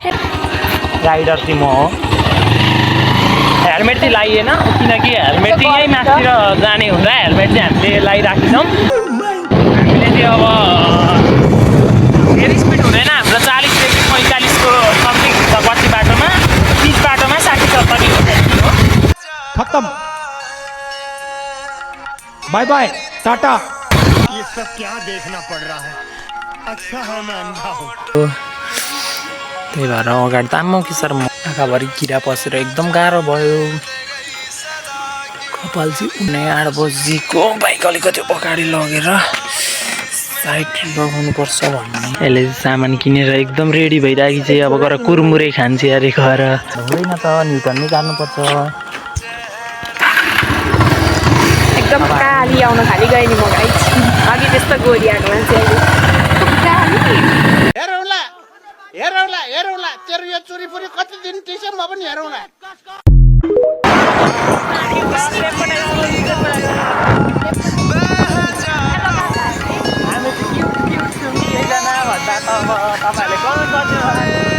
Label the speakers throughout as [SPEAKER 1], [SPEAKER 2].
[SPEAKER 1] Rider चाहिँ म हो। हेलमेट चाहिँ लगाइएन किनकि हेलमेट चाहिँ यहीँ माथितिर जाने हुँदा हेलमेट चाहिँ हामीले लगाइराखेछौँ। हामीले चाहिँ अब धेरै स्पिड हुँदैन हाम्रो 40देखि 45को समथिङ हुन्छ पछि बाटोमा, बिच बाटोमा 60-70 हो।
[SPEAKER 2] खत्म, बाय बाय, टाटा।
[SPEAKER 3] ये सब क्या देखना पड़ रहा है? अच्छा है मैं अंधा हूँ।
[SPEAKER 1] त्यही भएर अगाडि त आम्मा कि सर आँखाभरि किरा पसेर एकदम गाह्रो भयो। कपाल चाहिँ 8 बजीको बाइक अलिकति अगाडि लगेर साइड लगाउनुपर्छ भन्ने यसले सामान किनेर एकदम रेडी भइरहेको चाहिँ अब गएर कुरमुरे खान्छ अरे गएर हुँदैन त न्युटनमै जानुपर्छ।
[SPEAKER 4] एकदम काली आउन खाली गए नि म गाइस अघि त्यस्तो गोरी आएको मान्छे
[SPEAKER 3] हेरौला तेरो यो चुरीफुरी कति दिन टिक्छ म पनि हेरौला।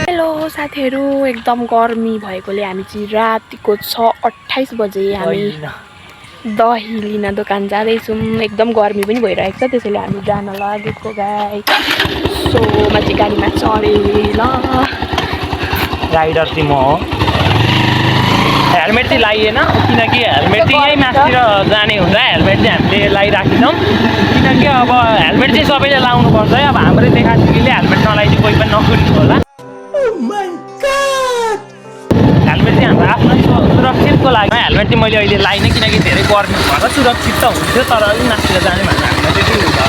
[SPEAKER 4] हेलो साथीहरू, एकदम गर्मी भएकोले हामी चाहिँ रातिको 6:28 बजे हामी दही लिन दोकान जाँदैछौँ। एकदम गर्मी पनि भइरहेको छ त्यसैले हामी जान लागेको गाइस। सो माथि गाडीमा चढे ल।
[SPEAKER 1] राइडर चाहिँ म हो। हेलमेट चाहिँ लगाइएन किनकि हेलमेट चाहिँ यहीँ माथितिर जाने हुँदा हेलमेट चाहिँ हामीले लगाइराखेछौँ। किनकि अब हेलमेट चाहिँ सबैले लाउनुपर्छ है। अब हाम्रै देखादेखिले हेलमेट नलाइदिए कोही पनि नकुर्नु होला। हेलमेट चाहिँ हाम्रो आफ्नो सुरक्षितको लागि हेलमेट चाहिँ मैले अहिले लाइनँ किनकि धेरै गर्मी भएर सुरक्षित त हुन्थ्यो तर अलिक माथितिर जाने भनेर हामीलाई त्यति हुँदा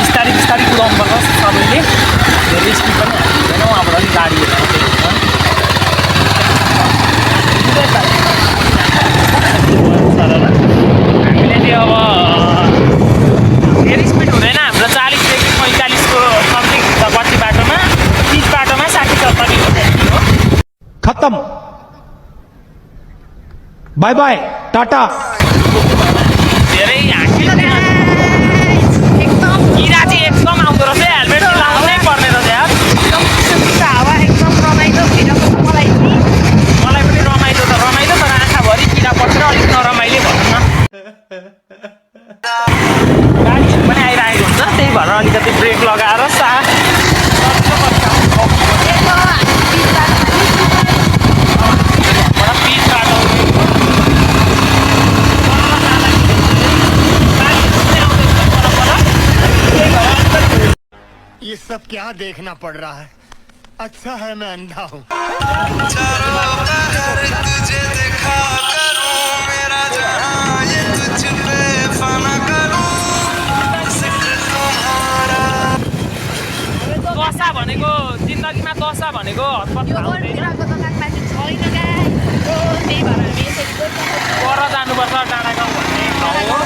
[SPEAKER 1] बिस्तारै बिस्तारै कुदाउनु पर्छ सबैले। धेरै स्पिड पनि हाल्दैनौँ अब अलिक गाडीहरू आउँदै हुन्छ। हामीले चाहिँ अब धेरै स्पिड हुँदैन हाम्रो 40देखि 45को समथिङ हुन्छ पछि बाटोमा, बिच बाटोमा 60-70 हो।
[SPEAKER 2] खत्म, बाय बाय, टाटा।
[SPEAKER 1] धेरै किरा चाहिँ एकदम आउँदो रहेछ। हेलमेट चाहिँ लाउनै पर्ने रहेछ यार।
[SPEAKER 4] हावा एकदम रमाइलो भइरहेको छ मलाई पनि।
[SPEAKER 1] मलाई पनि रमाइलो त रमाइलो तर आँखाभरि किरा पसेर अलिक नरमाइलो भनौँ न। गाडीहरू पनि आइरहेको हुन्छ त्यही भएर अलिकति ब्रेक लगाएर
[SPEAKER 3] ये सब क्या देखना पड़ रहा है? अच्छा है मैं अंधा हूँ।
[SPEAKER 1] दशा भनेको जिन्दगीमा दशा भनेको हतपत हुँदैन। पर जानुपर्छ डाँडा गाउँ भन्ने ठाउँ हो।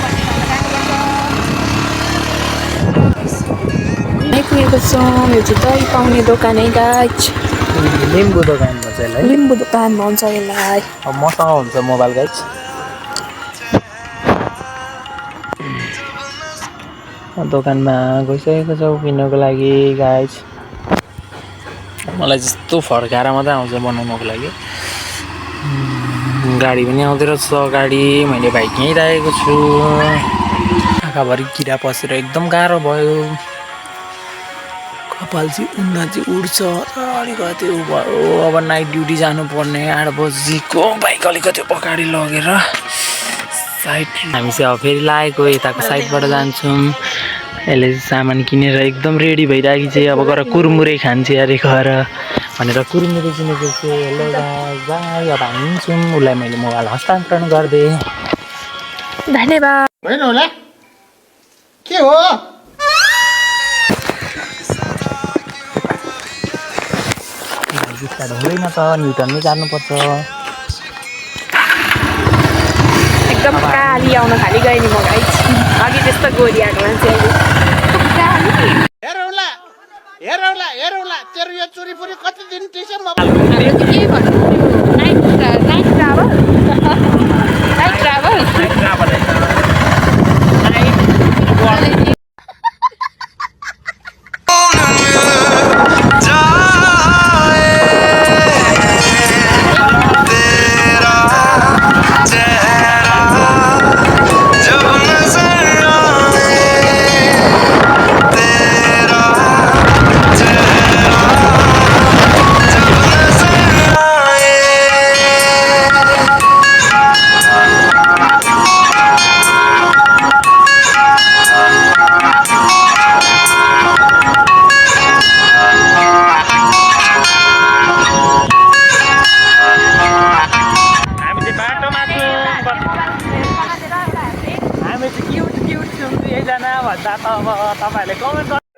[SPEAKER 4] आइपुगेको छौँ। यो चाहिँ दही पाउने दोकान है गाइस।
[SPEAKER 1] लिम्बू दोकान भन्छ यसलाई।
[SPEAKER 4] लिम्बू दोकान भन्छ यसलाई।
[SPEAKER 1] अब मसँग हुन्छ मोबाइल गाइस। दोकानमा गइसकेको छौँ किन्नको लागि गाइस। मलाई जस्तो फर्काएर मात्रै आउँछ बनाउनको लागि। गाडी पनि आउँदै रहेछ अगाडि। मैले बाइक यहीँ राखेको छु। आँखाभरि किरा पसेर एकदम गाह्रो भयो। कपाल चाहिँ उड्छ अलिकति भयो। अब नाइट ड्युटी जानुपर्ने 8 बजीको बाइक अलिकति अगाडि लगेर साइड हामी चाहिँ अब फेरि लागेको यताको साइडबाट जान्छौँ। यसले सामान किनेर एकदम रेडी भइरहेको चाहिँ अब गएर कुरमुरे खान्छ अरे गएर भनेर कुरमुरे किनेको चाहिँ हेलो गाई। अब हामी हिँड्छौँ। उसलाई मैले मोबाइल हस्तान्तरण गरिदिएँ।
[SPEAKER 4] धन्यवाद।
[SPEAKER 3] होइन होला के हो?
[SPEAKER 1] बिस्तारै हुँदैन त न्युटनमै जानुपर्छ।
[SPEAKER 4] एकदम काली आउन खाली गए नि म गाइस अघि त्यस्तो गोरी आएको मान्छे
[SPEAKER 3] हेरौला तेरो यो चुरीफुरी कति दिन टिक्छ म
[SPEAKER 4] के भन्नु नाइट ट्राभल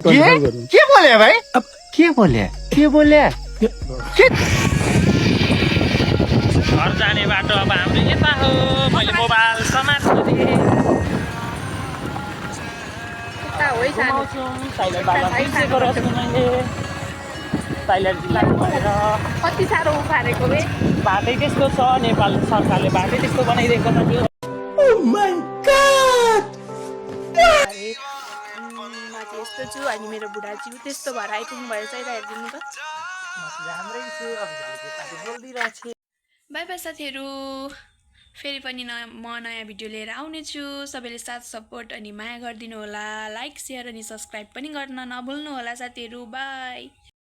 [SPEAKER 2] कंट्रोल गर्नु
[SPEAKER 3] क्या बोले भाई अब के बोले
[SPEAKER 1] घर जाने बाटो अब हाम्रो यता हो मैले मोबाइल समात्दिएँ साइलेन्ट बाबा बिर्सेको रहेछु मैले साइलेन्ट जिल्लाको भनेर
[SPEAKER 4] कति साह्रो उफारेको बे
[SPEAKER 1] बाटै त्यस्तो छ नेपाल सरकारले बाटै त्यस्तो बनाइदिएको छ त्यो
[SPEAKER 4] म चाहिँ यस्तो छु अनि मेरो बुढा छु त्यस्तो भएर आइपुग्नु भएछ है हेरिदिनु त
[SPEAKER 1] राम्रै छु अब साथी बोल्दिरहेको छु
[SPEAKER 4] बाई बाई साथीहरू फेरि पनि म नयाँ भिडियो लिएर आउनेछु सबैले साथ सपोर्ट अनि माया गरिदिनु होला लाइक सेयर अनि सब्सक्राइब पनि गर्न नभुल्नु होला साथीहरू बाई